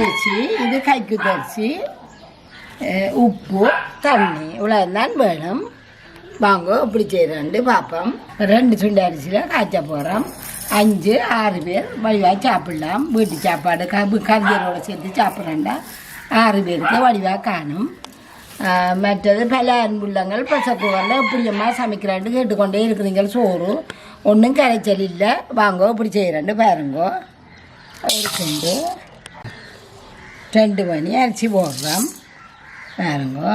அரிசி, இது கைக்குத்தரிசி, உப்பு, தண்ணி இவ்வளோதான் வேணும். வாங்க இப்படி செய்கிறேன்ட்டு பார்ப்போம். 2 சுண்டு அரிசியில் காய்ச்ச போகிறோம். 5-6 பேர் வடிவாக சாப்பிடலாம். வீட்டு சாப்பாடு கறியரோடு சேர்த்து சாப்பிட்றேன்டா 6 பேருக்கு வடிவாக காணும். மற்றது பல அன்புள்ளங்கள் ப்ரெஷர் குக்கரில் இப்படியம்மா சமைக்கிறான்ட்டு கேட்டுக்கொண்டே இருக்கிறீங்க. சோறு ஒன்றும் கரைச்சல் இல்லை. வாங்கோ இப்படி செய்கிறேன்ட்டு பாருங்கோ. ஒரு சுண்டு 2 மணி அரிசி போடுறோம் பாருங்கோ.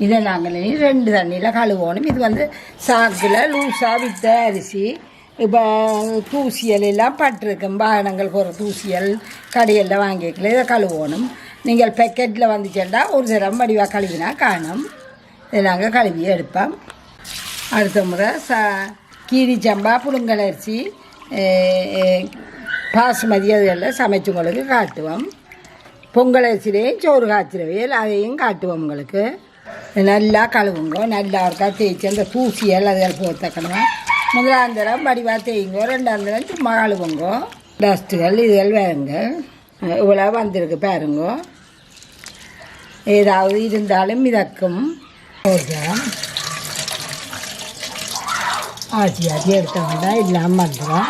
இதை நாங்கள் 2 தண்ணியில் கழுவோணும். இது வந்து சாக்கில் லூஸாக விற்ற அரிசி. இப்போ தூசியல் எல்லாம் பட்டிருக்கும். வாகனங்கள் போகிற தூசியல் கடையில் வாங்கிக்கல. இதை கழுவோணும். நீங்கள் பேக்கெட்டில் வந்துச்சேன்டா ஒரு தரம் வடிவாக கழுவினா காணும். இதை நாங்கள் கழுவி எடுப்போம். அடுத்த முறை கீரி சம்பா, புழுங்கல் அரிசி, பாசுமதி அதுகளில் சமைச்சவங்களுக்கு காட்டுவோம். பொங்கல் அரிசிலையும் சோறு காய்ச்சிரவியல் அதையும் காட்டுவோம். உங்களுக்கு நல்லா கழுவுங்க. நல்லா இருக்கா தேய்ச்சி அந்த தூசியல் அதுகள் போத்தக்கணும். 1ஆம் தரம் வடிவாக தேய்ங்க. 2ஆம் தரம் சும்மா கழுவுங்க. டஸ்ட்டுகள் இதுகள் வேறுங்க. இவ்வளோ வந்திருக்கு பாருங்க. ஏதாவது இருந்தாலும் மிதக்கும். போடுறோம். ஆச்சி எடுத்தவங்க இல்லாமல் வந்துடும்.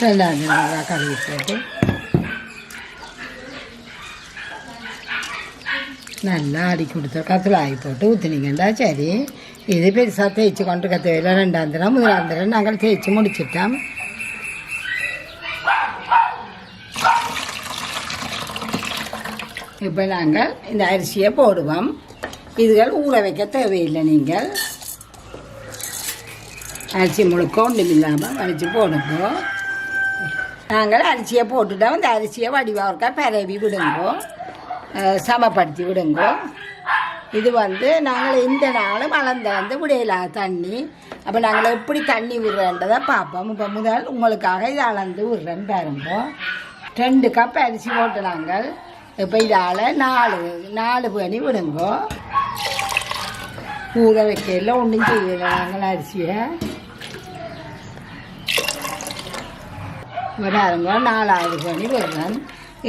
2ஆம் தரம் கழுவி போட்டு நல்லா அடி கொடுத்த கத்தலாகி போட்டு ஊற்றுனீங்கண்டா சரி. இது பெருசாக தேய்ச்சி கொண்டு கத்தவையில் 2ஆம் தரம் 1ஆம் தரம் நாங்கள் தேய்ச்சி முடிச்சிட்டோம். இப்போ நாங்கள் இந்த அரிசியை போடுவோம். இதுகள் ஊற வைக்க தேவையில்லை. நீங்கள் அரிசி முழுக்க ஒன்றும் இல்லாமல் வலிச்சு போடுங்கோ. நாங்கள் அரிசியை போட்டுட்டோம். இந்த அரிசியை வடிவாக பரவி விடுங்கோ, சமப்படுத்தி விடுங்கோ. இது வந்து நாங்கள் இந்த நாளும் அளந்து விடையில தண்ணி. அப்போ நாங்கள் எப்படி தண்ணி விடுறேன்றதை பார்ப்போம். இப்போ முதல் உங்களுக்காக இதை அளந்து விடுறேன்னு பாருங்கோ. 2 கப் அரிசி போட்டு நாங்கள் இப்போ இதால் 4 பண்ணி விடுங்கோ. ஊற வைக்கையில் ஒன்றும் செய்யலை. நாங்கள் அரிசியை பாருங்கோ 4வது பண்ணி விடுறேன்.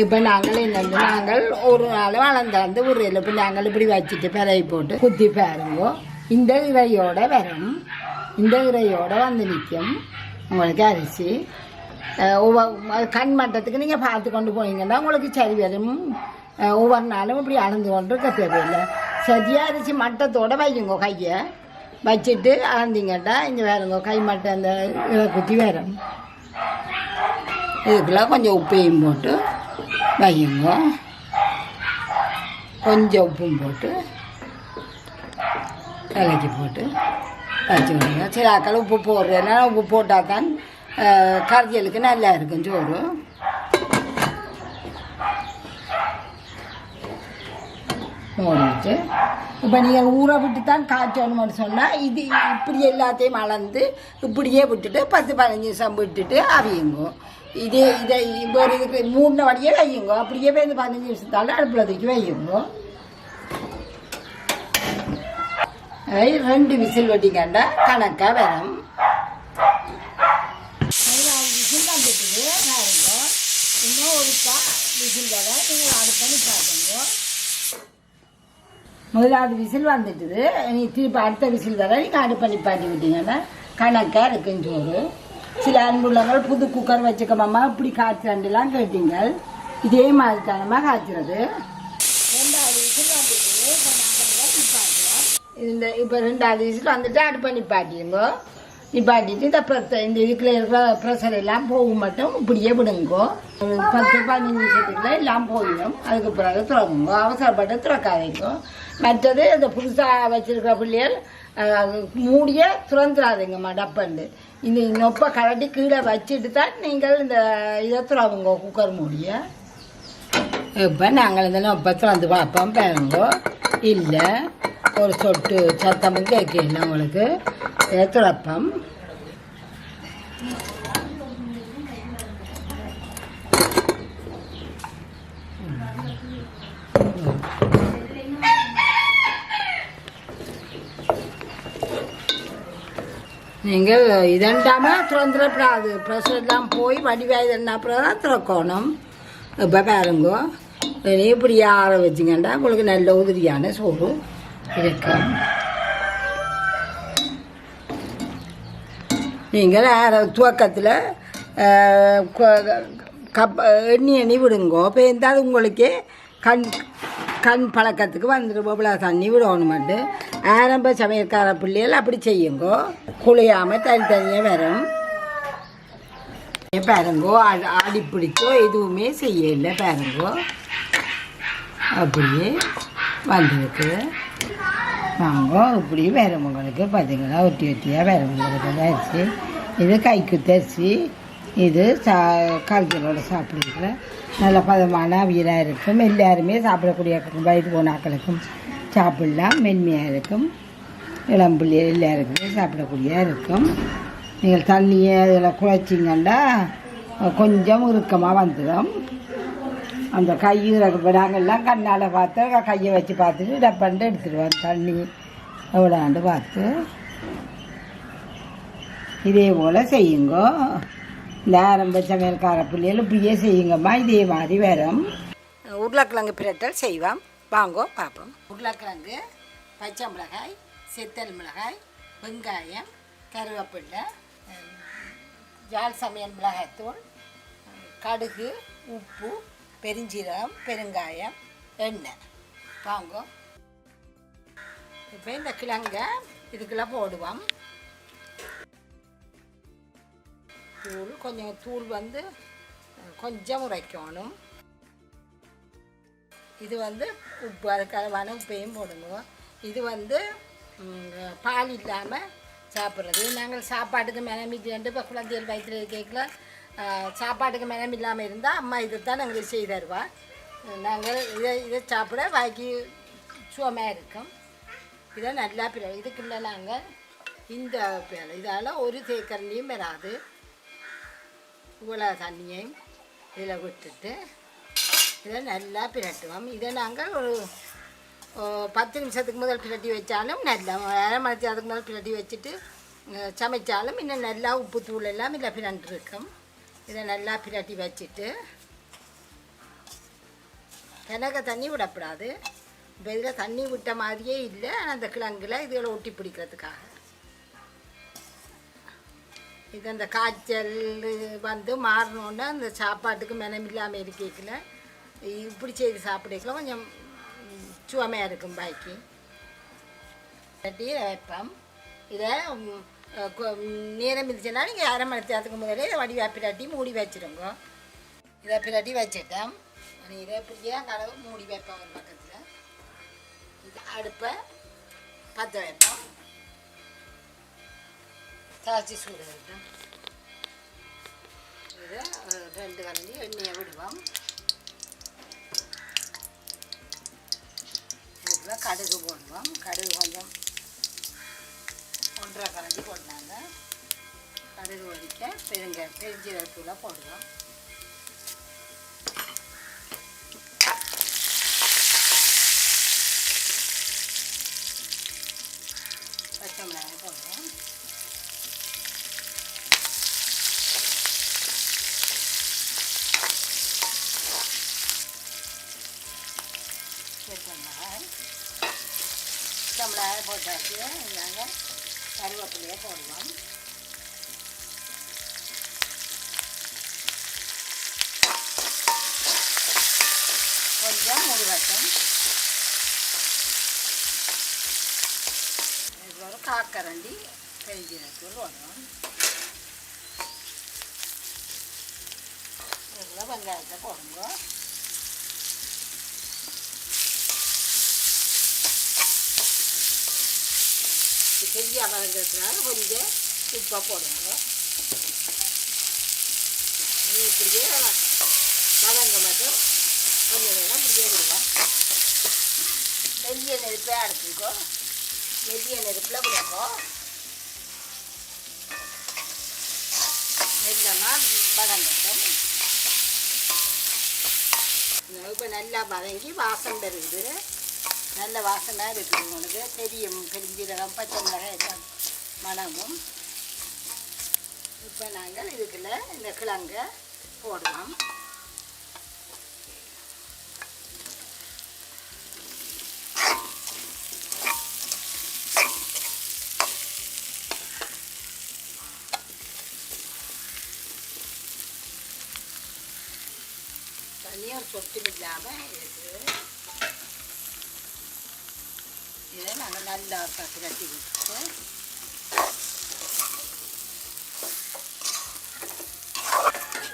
இப்போ நாங்கள் என்னென்னு நாங்கள் ஒரு நாள் வளர்ந்து விடுறதில்லை. இப்போ நாங்கள் இப்படி வச்சுட்டு பிறகு போட்டு குத்தி பாருங்கோ. இந்த இறையோட வரும். இந்த இறையோட வந்து நிற்கும் உங்களுக்கு அரிசி. கண் மட்டத்துக்கு நீங்கள் பார்த்து கொண்டு போனீங்கன்னா உங்களுக்கு சரி வரும். ஒவ்வொரு நாளும் இப்படி அளந்து கொண்டு இருக்க தேவையில்லை. சரியாக அரிசி மட்டத்தோடு வையுங்கோ. கையை வச்சுட்டு அளந்தீங்கட்டா இங்கே வேறுங்கோ. கை மட்டை அந்த இதை குத்தி வரும். இதுக்குள்ள கொஞ்சம் உப்பையும் போட்டு வையுங்க. கொஞ்சம் உப்பும் போட்டு கலக்கி போட்டு வச்சு விடுங்க. சில ஆக்கள் உப்பு போடுறதுனா உப்பு போட்டால் தான் கறியலுக்கு நல்லா இருக்கும் சோறு. மூடிட்டு இப்போ நீங்கள் ஊற விட்டு தான் காய்ச்சணும்னு சொன்னால் இது இப்படி எல்லாத்தையும் அளந்து இப்படியே விட்டுட்டு 10-15 நிமிஷம் விட்டுட்டு அவியுங்க. இதை ஒரு இதுக்கு 3 வடியே வையுங்க. அப்படியே போய் இந்த 15 நிமிஷத்தால் அடுப்பில் தூக்கி வையுங்க. 2 விசில் வட்டிக்காண்டா கணக்காக வரும். 14 விசில் வந்துட்டுது பாருங்க. இன்னும் ஒரு விசில் வர நீங்கள் அடுப்பை நிப்பாட்டுங்க. 1வது விசில் வந்துட்டுது. நீ திருப்பி அடுத்த விசில் வர நீங்கள் அடுப்பை நிப்பாட்டி விட்டீங்கன்னா கணக்காக இருக்குன்னு சோறு. சில அன்புள்ளங்கள் புது குக்கர் வச்சுக்கமாம்மா இப்படி காய்ச்சலாம் கேட்டீங்க. இதே மாதிரி தானம்மா காய்ச்சிறது. 2வது விசில் வந்துட்டு இப்போ 2வது விசில் வந்துட்டு அடுப்பை நிப்பாட்டிங்க. நிப்பாட்டிட்டு இந்த இதுக்குள்ள இருக்கிற ப்ரெஷர் எல்லாம் போகும் மட்டும் இப்படியே விடுங்கோ. 10-15 நிமிஷத்துக்குள்ள எல்லாம் போயிடும். அதுக்கு பிறகு திறக்குங்கோ. அவசரப்பட்டு திறக்காதீங்கோ. மற்றது இந்த புதுசாக வச்சிருக்கிற பிள்ளைகள் மூடிய திறந்துடாதீங்கம்மா டப்பண்டு. இந்த நொப்பை கலட்டி கீழே வச்சுட்டு தான் நீங்கள் இந்த இதை திறவுங்கோ குக்கர் மூடிய. இப்போ நாங்கள் இந்த நொப்பை திறந்து பார்ப்போம் பாருங்கோ. இல்லை ஒரு சொட்டு சத்தமும் கேட்கல உங்களுக்கு. இதை திறப்போம். நீங்கள் இதண்டாமல் திறந்துடக்கூடாது. ப்ரெஷர்லாம் போய் வடிவாக இதன்னா அப்புறம் தான் திறக்கணும். இப்போ பாருங்கோ இனி இப்படி ஆற வச்சிங்கன்னா உங்களுக்கு நல்ல உதிரியான சோறு இருக்கும். நீங்கள் துவக்கத்தில் எண்ணி விடுங்கோ. இப்போ இருந்தாலும் உங்களுக்கு கண் பழக்கத்துக்கு வந்துடும். இவ்வளோ தண்ணி விடணுமெண்டு ஆரம்ப சமையல்கார பிள்ளைகள் அப்படி செய்யுங்கோ. குழையாமல் தனித்தனியாக வரும். பாருங்கோ ஆடி பிடிச்சோ எதுவுமே செய்யலை. பாருங்கோ அப்படியே வந்துருக்கு. வாங்கோ இப்படி வேறு உங்களுக்கு பார்த்தீங்களா ஒட்டி ஒட்டியாக வேறு உங்களுக்கு அரிசி. இது கைக்குத்த அரிசி. இது காய்ச்சலோட சாப்பிடுறதுல நல்ல பதமான அவியலாக இருக்கும். எல்லாருமே சாப்பிடக்கூடிய வயிறு போனாக்களுக்கும் சாப்பிடலாம். மென்மையாக இருக்கும். இளம்பிள்ளை எல்லாருக்குமே சாப்பிடக்கூடியதாக இருக்கும். நீங்கள் தண்ணியை அதில் குழைச்சிங்கன்னா கொஞ்சம் இறுக்கமாக வந்துடும். அந்த கை நாங்கள்லாம் கண்ணால் பார்த்து கையை வச்சு பார்த்துட்டு டப்பண்டு எடுத்துடுவோம். தண்ணி எவ்வளோண்டு பார்த்து இதே போல் செய்யுங்கோ. இந்த ஆரம்ப சமையல்கார பிள்ளைகள் இப்படியே செய்யுங்கம்மா. இதே மாதிரி வரும். உருளைக்கிழங்கு பிரட்டல் செய்வோம். வாங்கோ பார்ப்போம். உருளைக்கிழங்கு, பச்சை மிளகாய், செத்தல் மிளகாய், வெங்காயம், கருவேப்பிலை, ஜால் சமையல் மிளகாய்த்தூள், கடுகு, உப்பு, பெருஞ்சீரகம், பெருங்காயம், எண்ணெய். வாங்கோ இப்போ இந்த கிழங்கை இதுக்கெல்லாம் போடுவோம். தூள் வந்து கொஞ்சம் உரைக்கணும். இது வந்து உப்பு அதுக்கான உப்பையும் போடுங்க. இது வந்து பால் இல்லாமல் சாப்பிட்றது. நாங்கள் சாப்பாட்டுக்கு மெனமிட்டு இப்போ குழந்தைகள் வயிற்றுல கேட்கல சாப்பாட்டுக்கு மெனம் இல்லாமல் இருந்தால் அம்மா இதை தான் எங்களுக்கு செய்து தருவா. நாங்கள் இதை சாப்பிட வாய்க்கு சுவமாக இருக்கும். இதை நல்லா இதுக்குள்ள நாங்கள் இந்த இதால் ஒரு தேக்கரண்டியும் வராது. இவ்வளோ தண்ணியையும் இதில் விட்டுட்டு இதை நல்லா பிரட்டுவோம். இதை நாங்கள் ஒரு 10 நிமிஷத்துக்கு முதல் பிரட்டி வச்சாலும் நல்லா, அரை மணி நேரத்துக்கு முதல் பிரட்டி வச்சுட்டு சமைச்சாலும் இன்னும் நல்லா உப்பு தூள் எல்லாம் இல்லை பிரண்டிருக்கும். இதை நல்லா பிரட்டி வச்சுட்டு கிணக்க தண்ணி விடக்கூடாது. இப்போ இதில் தண்ணி விட்ட மாதிரியே இல்லை. அந்த கிழங்குல இதுகளை ஒட்டி பிடிக்கிறதுக்காக இது அந்த காய்ச்சல் வந்து மாறணுன்னா அந்த சாப்பாட்டுக்கு மெனமில்லாமல் இருக்கைக்குள்ள இப்படி செய்து சாப்பிடக்கலாம் கொஞ்சம் சுவமையாக இருக்கும். பாய்க்கு கட்டி வைப்போம். இதை நேரம் இருந்துச்சுன்னா நீங்கள் அரை மணி நேரத்துக்கு முதலே இதை வடிவா பிரட்டி மூடி வச்சுருங்க. இதை பிரட்டி வச்சுட்டோம். இதை இப்படியே கலவு மூடி வைப்போம். ஒரு பக்கத்தில் இது அடுப்பை பற்ற வைப்போம். தாச்சி சூடு வைப்போம். இதை 2 கரண்டி எண்ணெயை விடுவோம். இதில் கடுகு போடுவோம். கடுகு கொஞ்சம் 1.5 கரண்டி போட்டாங்க. கடுகு ஒழிக்க பெருஞ்சீரகத்தூளை போடுவோம். பச்சை மிளகாய் போடுவோம். மிளகாய் போட்டாச்சு. நாங்கள் கருவேப்பிலையை போடுவோம். கொஞ்சம் முருகட்டும். இது ஒரு காக்கரண்டி பெருஞ்சீரகத்தூள் போடுவோம். இதில் வெங்காயத்தை போடுங்க. சரியாக வதங்கிறதுனால கொஞ்சம் உப்பாக போடுங்க. இப்படியே வதங்க மட்டும் கொஞ்சம் நேரம் இப்படியே விடுவோம். மெல்லிய நெருப்பே அடுத்துக்கோ. மெல்லிய நெருப்பில் விடுவோம். மெல்லமாக வதங்கட்டும். இப்போ நல்லா வதங்கி வாசம் பெறுது. நல்ல வாசனாக இருக்குது. உங்களுக்கு தெரியும். பெருஞ்சீரகம், பச்சை மிளகாய் எல்லாம் மணமும். இப்போ நாங்கள் இதுக்குள்ள இந்த கிழங்கை போடுவோம். தண்ணியும் சொட்டு இல்லாமல் இருக்குது. இதை நாங்கள் நல்லா கட்டி விட்டுட்டு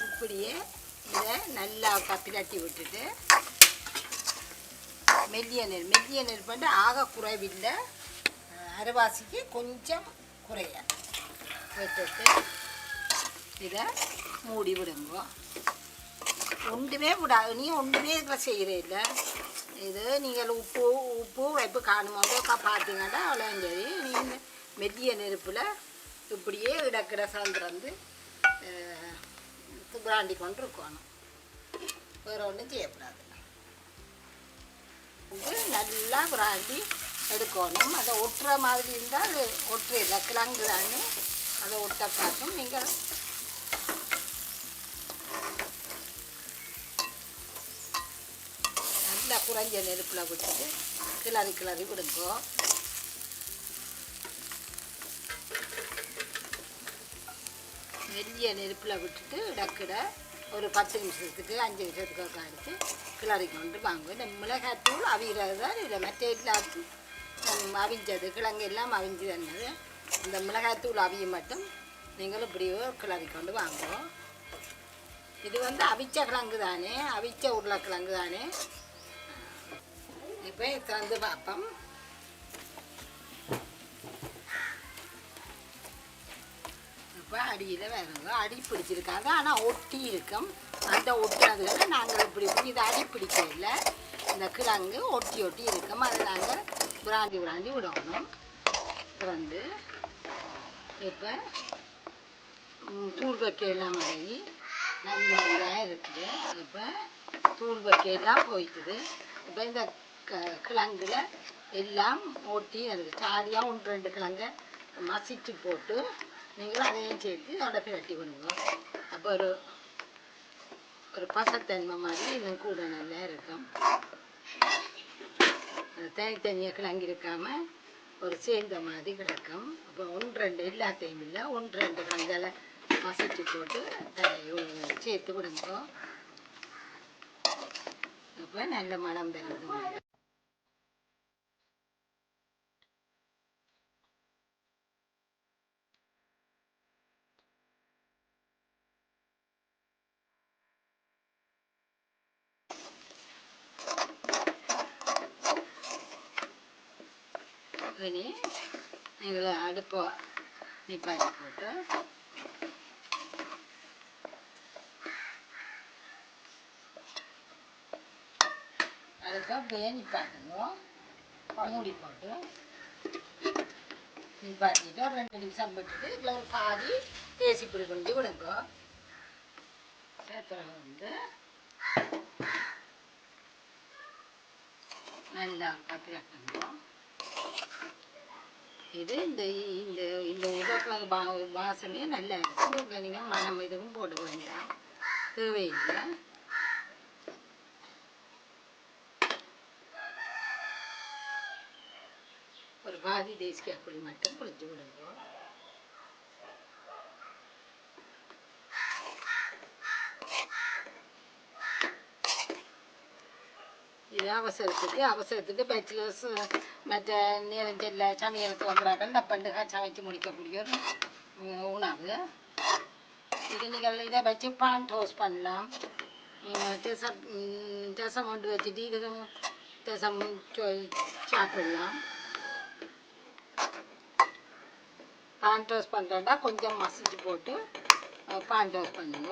இப்படியே இதை நல்லா பிரட்டி விட்டுட்டு மெல்லிய நெல் பண்ணி ஆக குறைவில்லை, அரைவாசிக்கு கொஞ்சம் குறைய விட்டுட்டு இதை மூடி விடுங்க. ஒன்றுமே விடாது, நீ ஒன்றுமே இதில் செய்கிறே இல்லை. இது நீங்கள் உப்பு வைப்பு காணும்போது பார்த்தீங்கன்னா அவ்வளோ சரி. நீங்கள் மெல்லிய நெருப்பில் இப்படியே இடக்கிட சார்ந்து பிராண்டி கொண்டு இருக்கணும், வேறு ஒன்றும் செய்யக்கூடாது. இது நல்லா பிராண்டி எடுக்கணும். அதை ஒட்டுற மாதிரி இருந்தால் அது ஒட்டுற கிழங்கு தானே, அதை ஒட்ட பார்க்கும். நீங்கள் நல்லா குறைஞ்ச நெருப்பில் விட்டுட்டு கிளறி விடுங்க. மெல்லிய நெருப்பில் விட்டுட்டு இடக்கிட ஒரு 10 நிமிஷத்துக்கு 5 நிமிஷத்துக்கு அடித்து கிளறி கொண்டு வாங்க. இந்த மிளகாத்தூள் அவிகிறது தான் இதில், மற்ற எல்லாத்தையும் அவிஞ்சது கிழங்கு எல்லாம் அவிஞ்சு தந்தது. இந்த மிளகாத்தூள் அவிய மட்டும் நீங்கள் இப்படியோ கிளறி கொண்டு வாங்க. இது அவிச்ச கிழங்கு தானே, அவிச்ச உருளைக்கிழங்கு தானே. இப்போ திறந்து பார்ப்போம். இப்போ அடியில் வேறுங்க அடி பிடிச்சிருக்காங்க, ஆனால் ஒட்டி இருக்கும். அந்த ஒட்டினதுல நாங்கள் இப்படி இது அடி பிடிக்க இல்லை, இந்த கிழங்கு ஒட்டி இருக்கும். அதை நாங்கள் புராண்டி விடணும். வந்து இப்போ தூள் வைக்கலாம் மழை நல்லா இருக்குது. இப்போ தூள் வைக்கலாம் போய்க்குது. இப்போ இந்த கிழங்குல எல்லாம் ஒட்டி இருக்குது. சாரியாக 1-2 கிழங்கை மசிச்சு போட்டு நீங்களும் அதையும் சேர்த்து அதோட பிரட்டி விடுங்க. அப்போ ஒரு பசத்தன்மை மாதிரி இன்னும் கூட நல்லா இருக்கும். தனித்தனியாக கிழங்கு இருக்காமல் ஒரு சேர்ந்த மாதிரி கிடக்கும். அப்போ 1-2 எல்லாத்தையும் இல்லை, 1-2 கிழங்கால மசிச்சு போட்டு சேர்த்து விடுங்க. அப்போ நல்ல மனம் பெறுது. இனி எங்களை அடுப்பை நிப்பாட்டி போட்டு அடுப்பை அப்படியே நிப்பாட்டுங்க. மூடி போட்டு நிப்பாட்டிட்டு ஒரு 2 நிமிஷம் விட்டுட்டு இதில் ஒரு பாதி தேசிப்பிடி கொஞ்சம் விடுங்க. சேர்த்துல நல்லா கத்தி கட்டுங்க. இது இந்த இந்த இந்த உருளைக்கிழங்கு வாசனையே நல்லா இருக்கும். நீங்கள் மனம் எதுவும் போட வேண்டாம், தேவையில்லை. ஒரு பாதி தேசிக்காய் பொடி மட்டும் புளிச்சு விடுங்க. இது அவசரத்துக்கு பேச்சுலர்ஸ் மற்ற நேரஞ்செல்ல சமையலுக்கு வந்தாக்கள் டப்பண்டுக்காக சமைச்சு முடிக்கக்கூடிய ஒரு உணவு. இது நீங்கள் இதை வச்சு பான் டோஸ்ட் பண்ணலாம். ரசம் கொண்டு வச்சுட்டு இது ரசம் சாப்பிடலாம். பான் டோஸ்ட் பண்ணுறேன்டா கொஞ்சம் மசிச்சு போட்டு பான் டோஸ்ட் பண்ணுங்க.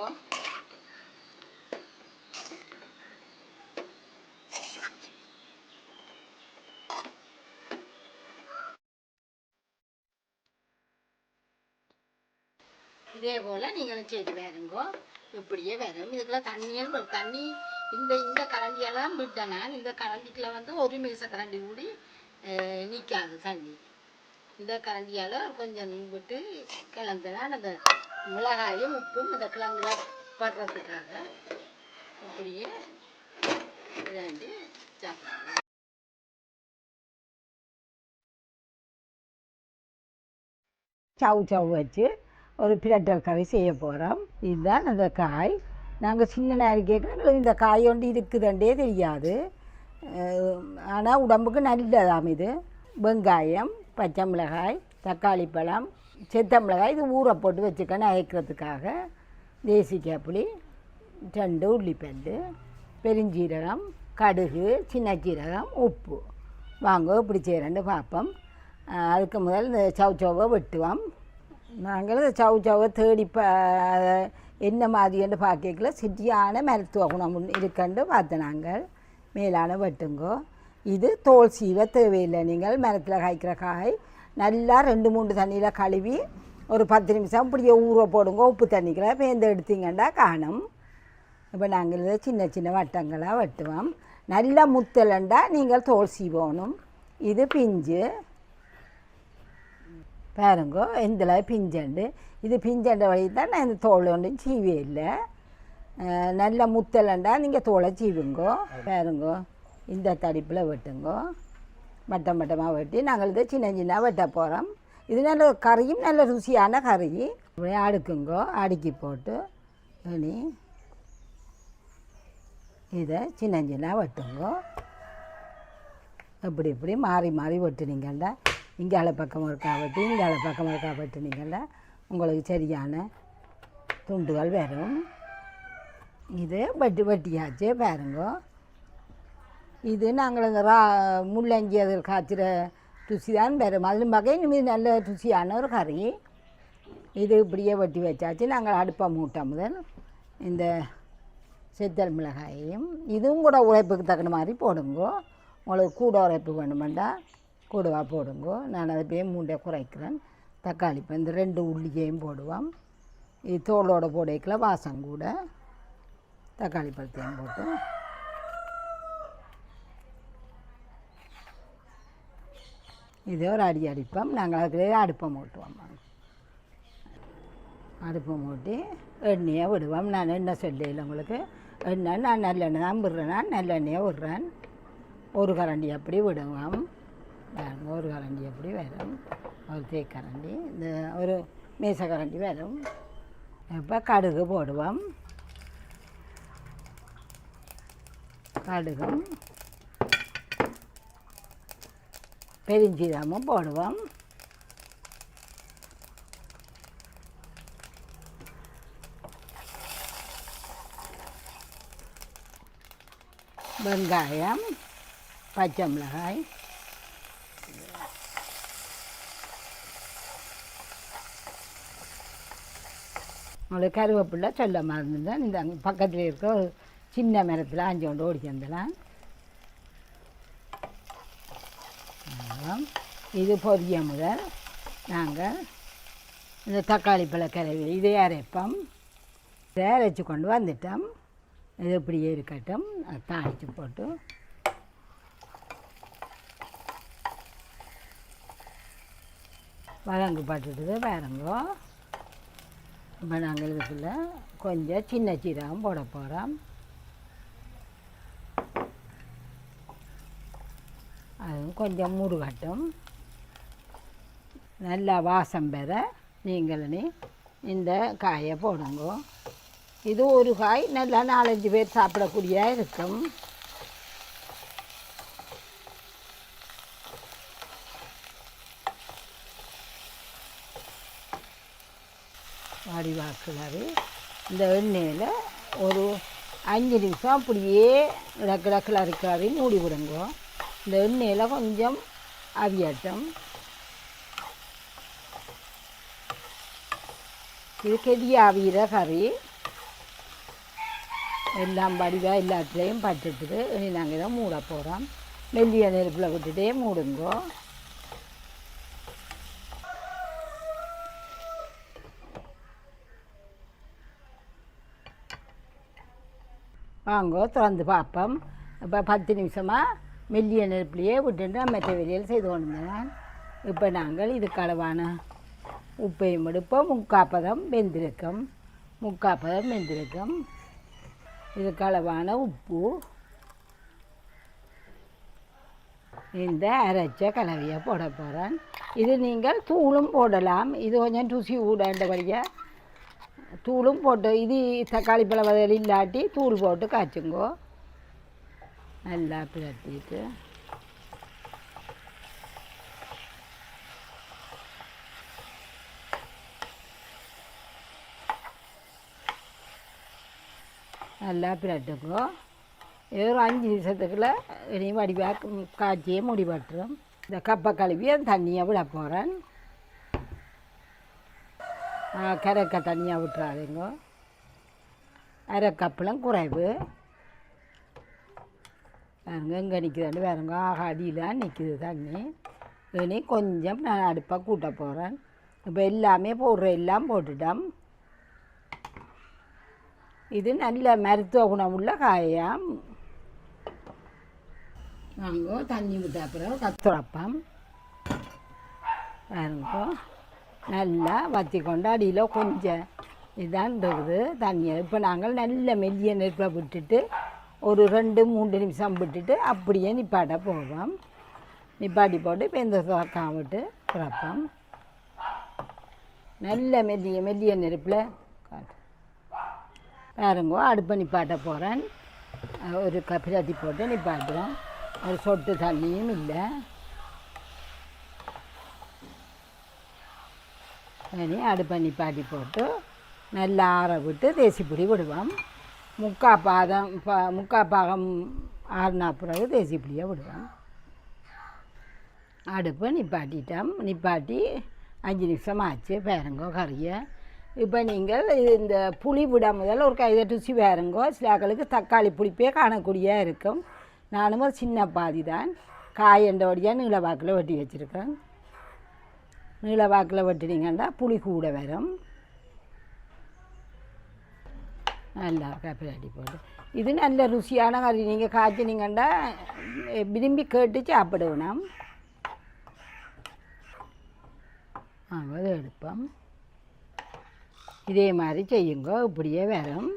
இதே போல் நீங்களும் செய்து வேறுங்கோ. இப்படியே வரும். இதுக்கெல்லாம் தண்ணி இந்த கரண்டியெல்லாம் விட்டேன்னா இந்த கரண்டிக்குள்ள ஒரு மீச கரண்டி கூடி நிற்காது தண்ணி. இந்த கரண்டியால் கொஞ்சம் விட்டு கிளந்துனா அந்த மிளகாயும் உப்பும் இந்த கிழங்குல படுறதுக்காக இப்படியே விளையாண்டு சாப்பிடுவோம். சவு வச்சு ஒரு பிரட்டல் கறி செய்ய போகிறோம். இதுதான் அந்த காய். நாங்கள் சின்ன கேட்க இந்த காய் ஒன்று இருக்குதுன்றே தெரியாது. ஆனால் உடம்புக்கு நல்லதாம் இது. வெங்காயம், பச்சை மிளகாய், தக்காளி பழம், செத்த மிளகாய் இது ஊற போட்டு வச்சுக்கணும் அரைக்கிறதுக்காக. தேசிக்காய் புளி, 2 உள்ளிப்பண்டு, பெருஞ்சீரகம், கடுகு, சின்ன சீரகம், உப்பு. வாங்க இப்படி செய்கிறேன்னு பார்ப்போம். அதுக்கு முதல் இந்த சவுச்சவை வெட்டுவோம். நாங்கள் இந்த சவுச்சவை தேடி என்ன மாதிரின்னு பார்க்கல சிட்டியான மருத்துவ குணம் இருக்குன்னு பார்த்தோம். நாங்கள் மேலான வெட்டுங்கோ. இது தோல் சீவ தேவையில்லை. நீங்கள் மரத்தில் காய்க்கிற காய் நல்லா 2-3 தண்ணியில் கழுவி ஒரு 10 நிமிஷம் இப்படியே ஊற போடுங்க. உப்பு தண்ணிக்குள்ள பேந்து எடுத்தீங்கன்னா காணும். இப்போ நாங்கள் இதை சின்ன சின்ன வட்டங்களாக வெட்டுவோம். நல்லா முத்தலண்டா நீங்கள் தோல் சீவணும். இது பிஞ்சு பாருங்கோ, இதில் பிஞ்சண்டு. இது பிஞ்சண்ட வழி தான் நான் இந்த தோல் ஒன்றும் சீவே இல்லை. நல்ல முத்தலண்டா நீங்கள் தோலை சீவுங்கோ. பாருங்கோ, இந்த தடிப்பில் வெட்டுங்கோ. வட்டம் வட்டமாக வெட்டி நாங்கள் இதை சின்ன சின்ன வெட்ட போகிறோம். இது நல்ல கறியும் நல்ல ருசியான கறி. இப்படியே அடுக்குங்கோ. அடுக்கி போட்டு இனி இதை சின்ன சின்ன வெட்டுங்கோ. இப்படி இப்படி மாறி மாறி வெட்டுனீங்கள்டா இங்கால பக்கம் இருக்கா வெட்டி இங்கால பக்கம் இருக்கா வெட்டுனீங்கள்டா உங்களுக்கு சரியான துண்டுகள் வரும். இது வெட்டியாச்சு பாருங்கோ. இது நாங்கள் இந்த முள்ளங்கி அதில் காய்ச்சிற ருசி தான் வரும். அதிலும் பார்க்க இனிமேல் நல்ல ருசியான ஒரு கறி. இது இப்படியே வெட்டி வச்சாச்சு. நாங்கள் அடுப்பை மூட்டை முதல் இந்த செத்தல் மிளகாயையும் இதுவும் கூட உழைப்புக்கு தகுந்த மாதிரி போடுங்கோ. உங்களுக்கு கூட உரைப்பு வேணுமெண்டா கூடவா போடுங்கோ. நான் அதை போய் மூண்டை குறைக்கிறேன். தக்காளி இப்போ இந்த 2 உள்ளியையும் போடுவோம். இது தோலோடு போடைக்கில் வாசம் கூட. தக்காளி பழத்தையும் போட்டு இதே ஒரு அடிப்போம். நாங்கள் அதுக்குள்ளே அடுப்பை மூட்டுவோம். அடுப்பை மூட்டி எண்ணெயை விடுவோம். நான் எண்ணெய் சொல்லல உங்களுக்கு. எண்ணெய் நான் நல்லெண்ணெய் தான் விடுறேன். நான் நல்லெண்ணெயை விடுறேன். ஒரு கரண்டி அப்படி விடுவோம். ஒரு கரண்டி அப்படி வரும். ஒரு தேக்கரண்டி இந்த ஒரு மேசக்கரண்டி வரும். இப்போ கடுகு போடுவோம். கடுகும் பெருஞ்சீரகமும் போடுவோம். வெங்காயம், பச்சை மிளகாய், உங்களுக்கு கருவேப்பில்லை சொல்ல மறந்துதான். இந்த பக்கத்தில் இருக்க ஒரு சின்ன மரத்தில் 5 கொண்டு ஓடி வந்துடலாம். இது பொரிய முதல் நாங்கள் இந்த தக்காளி பழ கலவை இதே அரைப்போம். இதை அரைச்சி கொண்டு வந்துட்டோம். இது இப்படியே இருக்கட்டும். அதை தாளித்து போட்டு வதங்கு பட்டுட்டு பாருங்கோ. இப்போ நாங்கள் இதுக்குள்ள கொஞ்சம் சின்ன சீரகம் போட போகிறோம். அதுவும் கொஞ்சம் முருகட்டும். நல்லா வாசம் பெற நீங்களே இந்த காயை போடுங்க. இது ஒரு காய் நல்லா 4-5 பேர் சாப்பிடக்கூடிய இருக்கும். வடிவாக்குறாரு. இந்த எண்ணெயில் ஒரு 5 நிமிஷம் அப்படியே கிடக்கில் இருக்காரு மூடி விடுங்க. இந்த எண்ணெயில் கொஞ்சம் அவியட்டும். இது கெடிய அவிகிற கறி. எல்லாம் வடிவாக எல்லாத்துலேயும் பட்டுட்டுது. இனி நாங்கள் இதை மூட போகிறோம். மெல்லிய நெருப்பில் விட்டுட்டே மூடுங்கோ. வாங்கோ திறந்து பார்ப்போம். இப்போ 10 நிமிஷமாக மெல்லிய நெருப்புலையே விட்டுட்டு மற்ற வெளியில் செய்து கொண்டு வந்தேன். இப்போ நாங்கள் இதுக்கு அளவான உப்பையும் எடுப்போம். 3/4 பதம் வெந்திருக்கும். 3/4 பதம் வெந்திருக்கும். இதுக்கு அளவான உப்பு, இந்த அரைச்ச கலவையை போட போகிறேன். இது நீங்கள் தூளும் போடலாம். இது கொஞ்சம் ருசி ஊடாண்டபடியாக தூளும் போட்டு இது தக்காளி பழ வதையில் இல்லாட்டி தூள் போட்டு காய்ச்சுங்கோ. நல்லா பிரட்டிட்டு நல்லா பிரட்டுங்கோ. ஏதோ ஒரு 5 நிமிஷத்துக்குள்ள இனியும் வடிவாக காய்ச்சியே முடிவட்டுரும். இந்த கப்பை கழுவி அந்த தண்ணியை விட போகிறேன். கரைக்க தண்ணியாக விட்டுறாதுங்க. அரை கப்பெலாம் குறைவு பாருங்க. எங்கே நிற்குதுன்னு வேறுங்க அடியில் நிற்குது தண்ணி. இனி கொஞ்சம் நான் அடுப்பாக கூட்ட போகிறேன். இப்போ எல்லாமே போடுற எல்லாம் போட்டுட்டோம். இது நல்ல மருத்துவ குணமுள்ள காயாம். வாங்கோ தண்ணி விட்ட அப்புறம் கத்துறப்பம் பாருங்கோ நல்லா வற்றி கொண்டு அடியில் கொஞ்சம் இதான் இருக்குது தண்ணியை. இப்போ நாங்கள் நல்ல மெல்லிய நெருப்பில் விட்டுட்டு ஒரு 2-3 நிமிஷம் விட்டுட்டு அப்படியே நிப்பாட்ட போடுவோம். நிப்பாட்டி போட்டு இப்போ இந்த சோக்கான் விட்டு பிறப்போம். நல்ல மெல்லிய நெருப்பில் பாருங்கோ அடுப்பை நிப்பாட்ட போகிறேன். ஒரு பிரட்டி போட்டு நிப்பாட்டுறோம். ஒரு சொட்டு தண்ணியும் இல்லை. இனி அடுப்பை நிப்பாட்டி போட்டு நல்லா ஆற விட்டு தேசிப்பிடி விடுவோம். முக்கால் பாகம் ஆறுனா பிறகு தேசிப்பிடியை விடுவோம். அடுப்பை நிப்பாட்டிட்டோம். நிப்பாட்டி 5 நிமிஷம் ஆச்சு. பாருங்கோ கறியை. இப்போ நீங்கள் இந்த புளி விட முதல்ல ஒரு கைதை ருசி பாருங்கோ. சிலாக்களுக்கு தக்காளி புளிப்பே காணக்கூடியதாக இருக்கும். நானும் ஒரு சின்ன பாதி தான் காயண்டோடியாக நீள வாக்கில் வெட்டி வச்சுருக்கேன். நீள வாக்கில் வெட்டினீங்கன்னா புளி கூட வரும். நல்லா கப்பிராட்டி போட்டு இது நல்ல ருசியான கறி. நீங்கள் காய்ச்சினீங்கன்னா விரும்பி கேட்டு சாப்பிடுவேணும். அதை எடுப்போம். இதே மாதிரி செய்யுங்க. இப்படியே வரும்.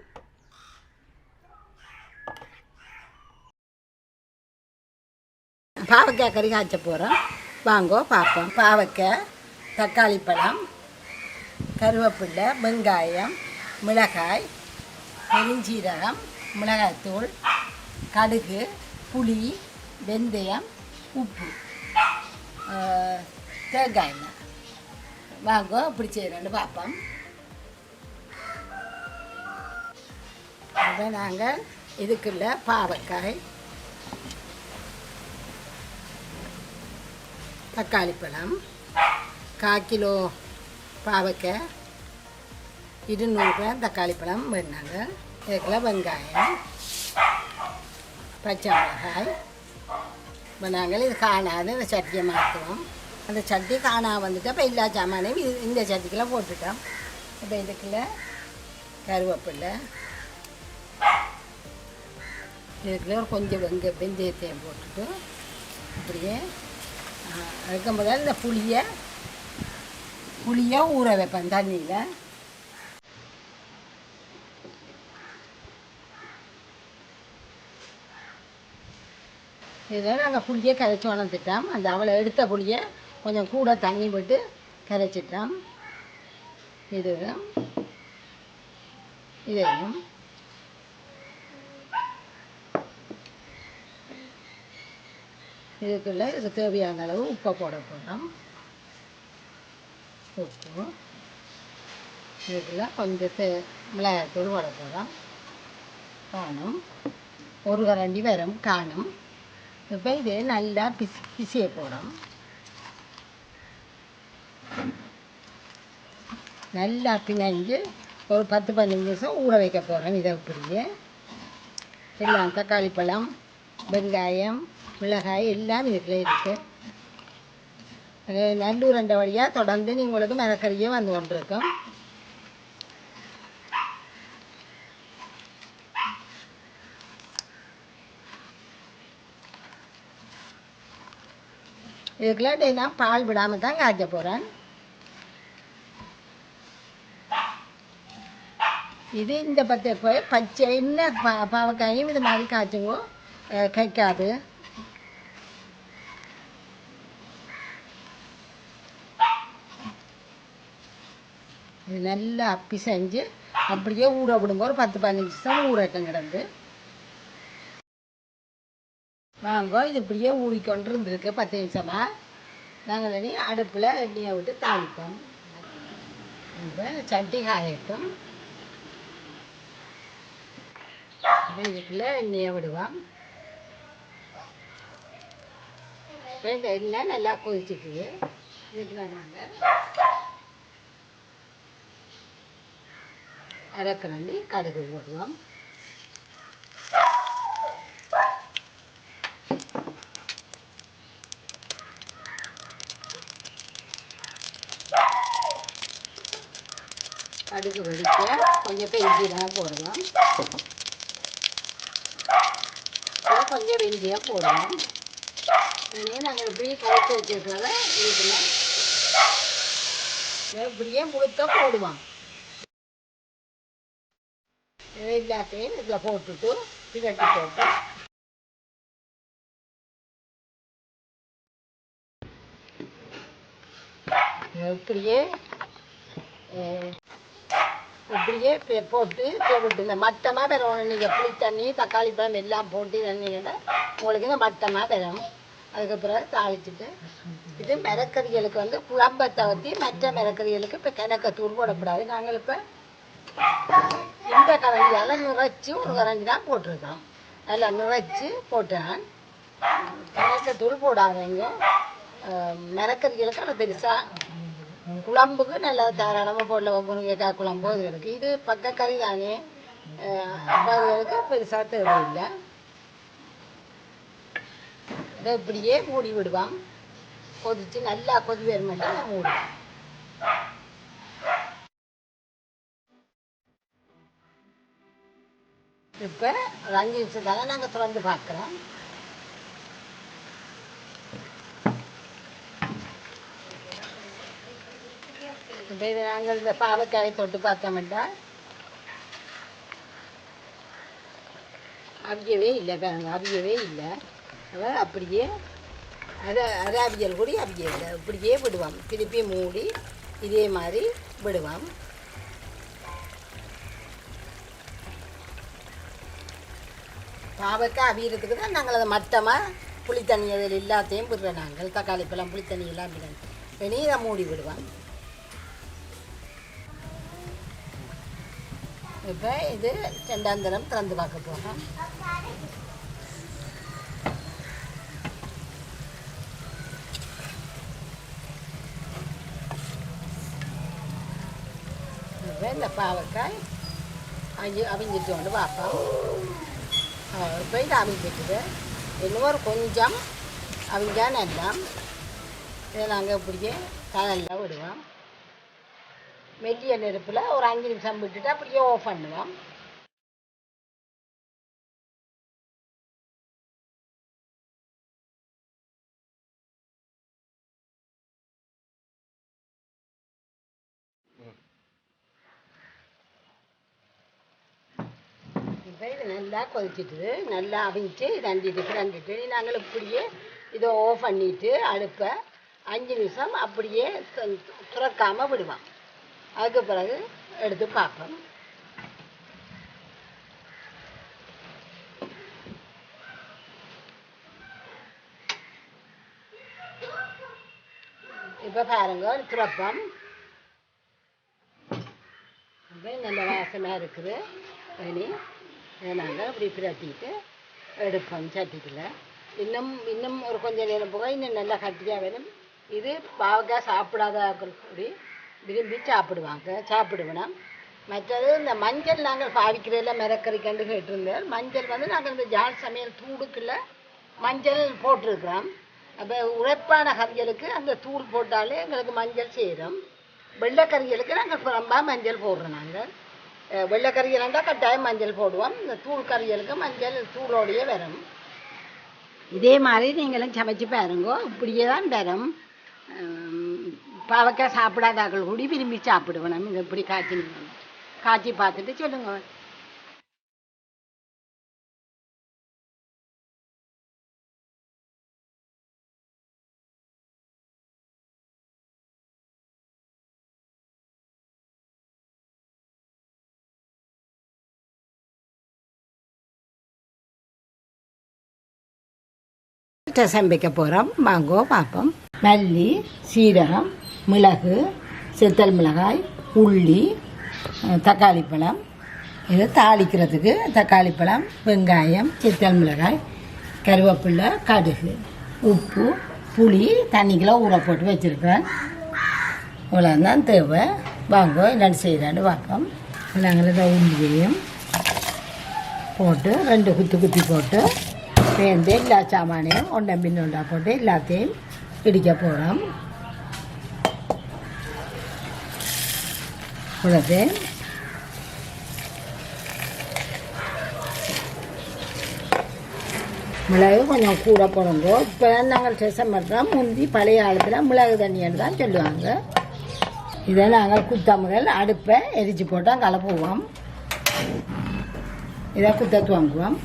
பாவக்காய் கறி காய்ச்ச போகிறோம். வாங்கோ பார்ப்போம். பாவக்காய், தக்காளி பழம், கருவேப்பிலை, வெங்காயம், மிளகாய், பெருஞ்சீரகம், மிளகாய்த்தூள், கடுகு, புளி, வெந்தயம், உப்பு, தேங்காய் எண்ணெய். வாங்கோ இப்படி செய்கிறோன்னு பார்ப்போம். அதை நாங்கள் இதுக்குள்ள பாவக்காய், தக்காளி பழம், 1/4 கிலோ பாவக்காய், 200 கிராம் தக்காளி பழம் வேணாங்க. இதுக்குள்ள வெங்காயம், பச்சை மிளகாய். இப்போ நாங்கள் இது காணாது இந்த சட்டியை மாற்றுவோம். அந்த சட்டி காணா வந்துட்டு இப்போ எல்லா சாமானையும் இந்த சட்டிக்கெல்லாம் போட்டுட்டோம். இப்போ இதுக்குள்ள கருவேப்பிலை, இதுக்குள்ள ஒரு கொஞ்சம் வெந்தயத்தையும் போட்டுட்டு அப்படியே அதுக்கு முதல்ல இந்த புளியை ஊற வைப்பேன் தண்ணியில். இதை நாங்கள் புளியை கரைச்சி உணர்ந்துட்டோம். அந்த அவளை எடுத்த புளியை கொஞ்சம் கூட தண்ணி போட்டு கரைச்சிட்டோம். இதையும் இதுக்குள்ளே இது தேவையான அளவு உப்பை போட போகிறோம். உப்பு இதுக்குள்ளே கொஞ்சம் மிளகாய்த்தூள் போட போகிறோம். காணும் ஒரு கரண்டி வரும் காணும். இப்போ இதே நல்லா பிசிய போடும். நல்லா பிணைஞ்சு ஒரு 10-15 நிமிஷம் ஊற வைக்க போகிறோம். இதை இப்படியே எல்லாம் தக்காளி பழம், வெங்காயம், மிளகாய் எல்லாம் இதுக்குள்ளே இருக்குது. நல்லூரண்டை வழியாக தொடர்ந்து உங்களுக்கு மிளகறியே வந்து கொண்டிருக்கும். இதுக்குள்ள நான் பால் விடாமல் தான் காய்ச்ச போகிறேன். இது இந்த பச்சை என்ன பாவக்காயும் இது மாதிரி காய்ச்சுங்கோ கைக்காது. இது நல்லா அப்பி செஞ்சு அப்படியே ஊற விடுங்க, ஒரு 10-15 நிமிஷம் ஊறட்டும் கிடந்து. வாங்க, இது இப்படியே ஊறிக்கொண்டு இருந்திருக்கு 10 நிமிஷமா. நாங்கள் இனி அடுப்பில் எண்ணெயை விட்டு தாளிப்போம். இப்போ சட்டி காயட்டும். இதுக்குள்ளே எண்ணெயை விடுவோம். இப்போ இந்த எண்ணெய் நல்லா கொதிச்சிட்டுது. இதுக்குள்ள நாங்கள் அரைக்கரண்டி கடுகு போடுவோம். கடுகு வெடிக்க கொஞ்சம் பெருஞ்சீரகம் போடுவோம். கொஞ்சம் வெந்தயம் போடுவோம். இனி நாங்கள் இப்படி கலத்து வச்சுருக்கிறத இதுக்குள்ள இப்படியே முழுக்க போடுவோம். எல்லாத்தையும் இதில் போட்டுட்டு பிரட்டி போட்டு இப்படியே போட்டு போட்டு இந்த மட்டமாக பெறணும். நீங்கள் புளி தண்ணி தக்காளி பழம் எல்லாம் போட்டு தண்ணியோட உங்களுக்கு இந்த மட்டமாக பெறும். அதுக்கப்புறம் தாளிச்சுட்டு இது மிரக்கறிகளுக்கு வந்து குழம்பை தவிர்த்து மற்ற மிரக்கறிகளுக்கு இப்போ கிணக்க தூள் போடக்கூடாது. நாங்கள் இப்போ இந்த கரண்டியால் நிறைச்சி ஒரு கரண்டி தான் போட்டிருக்கோம். நல்லா நிறைச்சி போட்டேன். கிணக்க தூள் போடாதீங்க. மிரக்கறிகளுக்கு அது பெருசாக குழம்புக்கு நல்லா தாராளமாக போடல. முருங்கைக்காய் குழம்பு அதுகளுக்கு இது பக்கக்கறி தானே, அதுகளுக்கு பெருசாக தேவையில்லை. இதை இப்படியே மூடி விடுவான். கொதித்து நல்லா கொதி வரமாட்டா நான் மூடுவேன். இப்போ ஒரு 5 நிமிஷம் தானே நாங்கள் திறந்து பார்க்குறோம். இப்போ இது நாங்கள் இந்த பாவக்காயை தொட்டு பார்த்தோம்னா அவியவே இல்லை, அவியவே இல்லை. அதான் அப்படியே அதை அவியல் கூடி அவிய இல்லை, இப்படியே விடுவோம். திருப்பி மூடி இதே மாதிரி விடுவோம். பாவக்காய் அவியறதுக்கு தான் நாங்கள் அதை மட்டமாக புளி தண்ணி அதில் எல்லாத்தையும் விடுறோம். நாங்கள் தக்காளி பழம் புளி தண்ணி எல்லாம் விடுறோம். இனி இதை மூடி விடுவோம். இப்போ இது 2ஆம் தரம் திறந்து பார்க்க போகிறோம். இப்போ இந்த பாவக்காய் அவிஞ்சிட்டு வந்து பார்ப்போம். இப்போ இது அவிஞ்சிட்டுது. இன்னும் ஒரு கொஞ்சம் அவிஞ்சா நல்லா இதை நாங்கள் இப்படியே கடலில் விடுவோம். மெல்லிய நெருப்பில் ஒரு 5 நிமிஷம் விட்டுட்டு அப்படியே ஆஃப் பண்ணுவோம். இப்போ இது நல்லா கொதிச்சிட்டு நல்லா அவிஞ்சு ரெண்டுட்டு நாங்கள் இப்படியே இதை ஆஃப் பண்ணிவிட்டு அடுப்பை 5 நிமிஷம் அப்படியே துறக்காமல் விடுவோம். அதுக்கு பிறகு எடுத்து பார்ப்போம். இப்போ பாருங்க திறப்போம். நல்ல வாசமாக இருக்குது. இனி நாங்கள் இப்படி பிரட்டிட்டு எடுப்போம் சட்டிக்குள்ள. இன்னும் ஒரு கொஞ்சம் நேரம் போக இன்னும் நல்லா கட்டியாக வேணும். இது பாவக்காய் சாப்பிடாதவர்கள் கூடி விரும்பி சாப்பிடுவேன். மற்றது இந்த மஞ்சள் நாங்கள் பாவிக்கிறதில்ல, மிரக்கறி கண்டு கேட்டிருந்தேன். மஞ்சள் வந்து நாங்கள் இந்த ஜால் சமையல் தூளுக்குள்ள மஞ்சள் போட்டிருக்கிறோம். அப்போ உழைப்பான கறிகளுக்கு அந்த தூள் போட்டாலே எங்களுக்கு மஞ்சள் சேரும். வெள்ளைக்கறிகளுக்கு நாங்கள் புறம்பா மஞ்சள் போடுறோம். நாங்கள் வெள்ளைக்கறிகள்னா கட்டாயம் மஞ்சள் போடுவோம். இந்த தூள் கறிகளுக்கு மஞ்சள் தூளோடையே வரும். இதே மாதிரி நீங்களும் சமைச்சு பாருங்க, இப்படியே தான் வரும். பாவக்காய் சாப்பிடாதாக்கள் கூடி விரும்பி சாப்பிடுவோம். நம்ம இதை இப்படி காய்ச்சி பார்த்துட்டு சொல்லுங்க. ரசம் வைக்க போகிறோம். வாங்கோ பார்ப்போம். மல்லி, சீரகம், மிளகு, செத்தல் மிளகாய், உள்ளி, தக்காளி பழம். இது தாளிக்கிறதுக்கு தக்காளி பழம், வெங்காயம், செத்தல் மிளகாய், கருவேப்பிலை, கடுகு, உப்பு, புளி தண்ணிக்குள்ள ஊற போட்டு வச்சுருக்கேன். இவ்வளோ தான் தேவை. வாங்கோ என்னென்னு செய்கிறான்னு பார்ப்போம். நாங்கள் இதை உள்ளியையும் போட்டு 2 குத்தி போட்டு சேர்ந்து எல்லா சாமானையும் ஒன்றை பின் ஒன்றா போட்டு எல்லாத்தையும் இடிக்க போகிறோம். இவ்வளோது மிளகு கொஞ்சம் கூட போடுங்கோ. இப்போ நாங்கள் ரசம் பண்ணுறோம். முந்தி பழைய காலத்தில் மிளகு தண்ணின்னு தான் சொல்லுவாங்க. இதை நாங்கள் குத்தாமல் அடுப்பை எரிச்சு போட்டால் கலப்புவோம். இதை குத்தத்து வாங்குவோம்.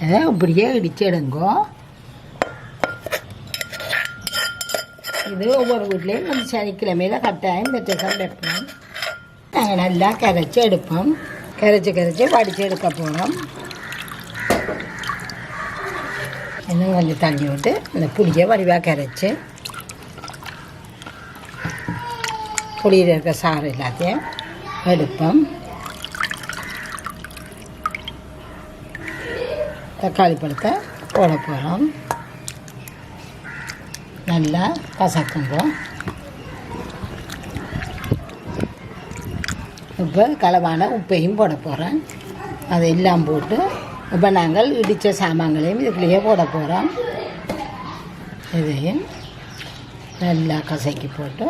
இதை இப்படியே இடிச்சு எடுங்கோ. இது ஒவ்வொரு வீட்லேயும் கொஞ்சம் சனிக்கிழமையில கட்டாயம் இந்த ரசம் வைப்போம். நாங்கள் நல்லா கரைச்சி எடுப்போம். கரைச்சி வடித்து எடுக்க போகிறோம். இன்னும் கொஞ்சம் தண்ணி விட்டு இந்த புளியை வடிவாக கரைச்சி புளியில் இருக்க சாறு எல்லாத்தையும் எடுப்போம். தக்காளி பழத்தை போட போகிறோம். நல்லா கசக்குங்க. இப்போ களவான உப்பையும் போட போகிறேன். அதையெல்லாம் போட்டு இப்போ நாங்கள் இடித்த சாமான்களையும் இதுக்குள்ளேயே போட போகிறோம். இதையும் நல்லா கசக்கி போட்டு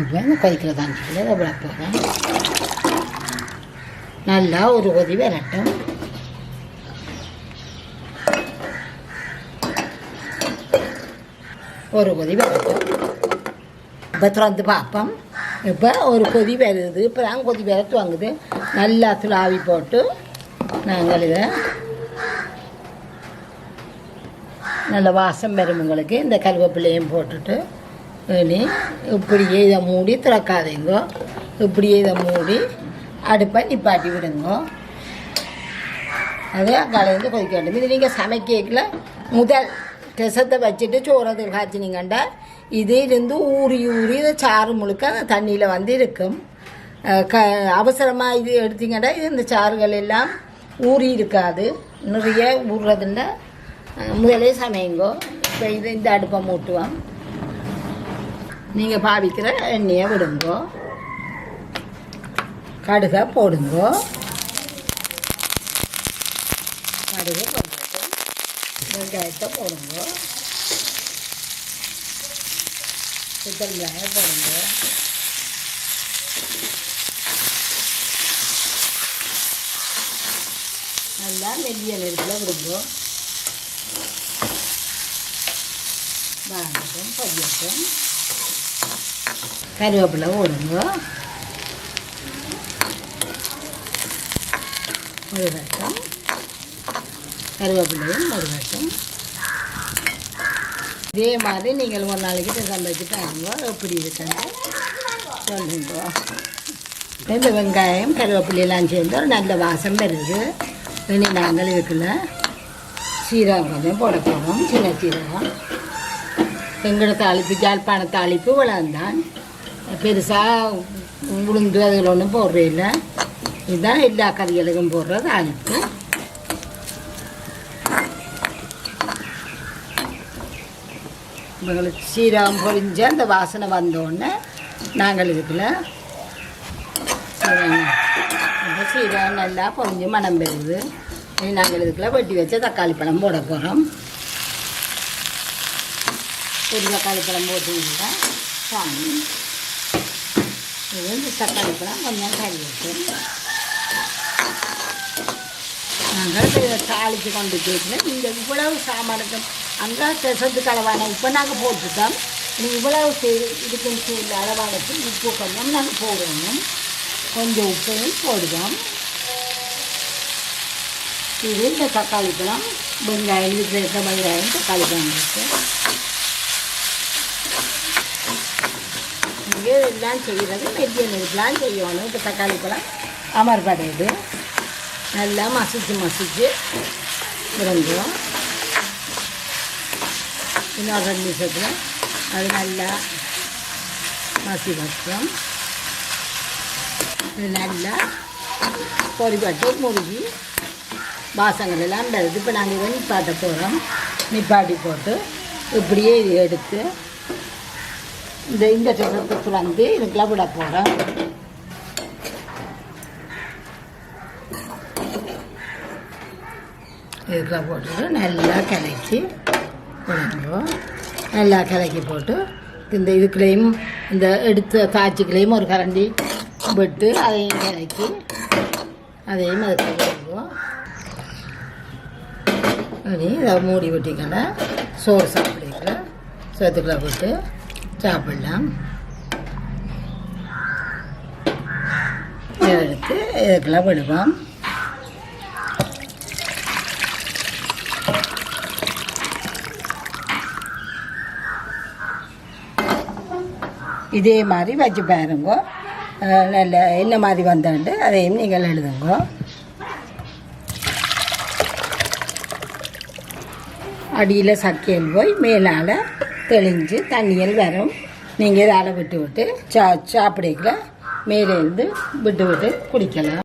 இப்போ இந்த கொதிக்கிற தண்ணிக்குள்ளே இதை விட போகிறோம். நல்லா ஒரு கொதி வரட்டும். ஒரு கொதி வரட்டும். இப்போ திறந்து பார்ப்போம். இப்போ ஒரு கொதி வருது. இப்போ தான் கொதி வரத்து வாங்குது. நல்லா துளாவி போட்டு நாங்கள் இதை நல்ல வாசம் வரும். உங்களுக்கு இந்த கருவேப்பிலையும் போட்டுட்டு இனி இப்படியே இதை மூடி திறக்காதீங்க. இப்படியே இதை மூடி அடுப்பை நிப்பாட்டி விடுங்க. அது கலந்து கொதிக்க வேண்டும். இது நீங்கள் சமைக்கல முதல் ரசத்தை வச்சுட்டு சோறதை காய்ச்சினீங்கண்டா இதிலிருந்து ஊறி இதை சாறு முழுக்க அந்த தண்ணியில் வந்து இருக்கும். அவசரமாக இது எடுத்தீங்கன்னா இது இந்த சாறுகள் எல்லாம் ஊறி இருக்காது. நிறைய ஊறுறதுன்னா முதலே சமையுங்கோ. இப்போ இது இந்த அடுப்பை மூட்டுவோம். நீங்கள் பாவிக்கிற எண்ணெயை விடுங்கோ. கடுகை போடுங்கோ. கடுகு போட்டு வெங்காயத்தை போடுங்க. சிக்கன் மிளகாய் போடுங்க. நல்லா மெல்லிய நெருப்பில் விடுங்க. வாங்கட்டும் பொரியட்டும். கருவேப்பிலை போடுங்க. முருகட்டும். கருவேப்பிலையும் முருகட்டும். இதே மாதிரி நீங்கள் ஒரு நாளைக்கு ரசம் வச்சு பாருங்க எப்படி இருக்குன்னு சொல்லுங்க. இந்த வெங்காயம் கருவேப்பிலையெல்லாம் சேர்ந்து ஒரு நல்ல வாசம் வருது. இனி நாங்கள் இதுக்குள்ள சீரகம் கொஞ்சம் போட போகிறோம். சின்ன சீரகம். எங்களோட தாளிப்பு ஜாழ்ப்பாண தாளிப்பு வளர்ந்தான். பெருசாக உளுந்து அதில் ஒன்றும் போடுறதில்லை. இதுதான் எல்லா கறிகளுக்கும் போடுற தாளிப்பு. எங்களுக்கு சீரகம் பொரிஞ்ச அந்த வாசனை வந்தோடனே நாங்கள் இதுக்குள்ள சீரகம் நல்லா பொரிஞ்சு மனம் பெறுது. நாங்கள் இதுக்குள்ள வெட்டி வச்ச தக்காளி பழம் போட போகிறோம். ஒரு தக்காளி பழம் போட்டுக்கிட்டா சாமி இது இந்த தக்காளி பழம் கொஞ்சம் கறி வச்சு நாங்கள் தாளித்து கொண்டு கேட்கல. நீங்கள் இவ்வளவு சாமானுக்கு அங்கே ரசத்துக்கு அளவான உப்பை நாங்கள் போட்டுட்டோம். நீங்கள் இவ்வளவு இதுக்கு அளவானது உப்பு கொஞ்சம் நாங்கள் போடணும். கொஞ்சம் உப்பையும் போடுவோம். இது இந்த தக்காளி பழம் வெங்காயம் இருக்கிற வெங்காயம் தக்காளி பழம் இங்கே எல்லாம் செய்கிறது மெட்டியன் இதெல்லாம் செய்யணும். இப்போ தக்காளி பழம் அமர்படையுது நல்லா மசிச்சு விரும்புவோம். இன்னொரு 2 நிமிஷத்தில் அது நல்லா மசி வச்சோம். இது நல்லா பொறிப்பட்டு முருகி வாசங்கள் எல்லாம் வருது. இப்போ நாங்கள் இதை நிப்பாட்ட போகிறோம். நிப்பாட்டி போட்டு இப்படியே இது எடுத்து இந்த சட்டத்துக்கு வந்து இதுக்கெல்லாம் விட போகிறோம். இதுக்கெல்லாம் போட்டுட்டு நல்லா கலக்கி விடுவோம். நல்லா கலக்கி போட்டு இந்த இதுக்குள்ளேயும் இந்த எடுத்த தாய்ச்சிக்குள்ளேயும் ஒரு கரண்டி விட்டு அதையும் கலக்கி அதையும் அதுக்கு விடுவோம். இனி இதை மூடி விட்டிங்கன்னா சோறு சாப்பிடுங்கள சோத்துக்குள்ள போட்டு சாப்பிடலாம். எடுத்து இதுக்கெல்லாம் விடுவோம். இதே மாதிரி வச்சு பாருங்க. நல்ல என்ன மாதிரி வந்தாண்டு அதையும் நீங்கள் எழுதுங்க. அடியில் சக்கையில் போய் மேலால் தெளிஞ்சு தண்ணியில் வரும். நீங்கள் இதால் விட்டு சாப்பிடல மேலே இருந்து விட்டு குடிக்கலாம்.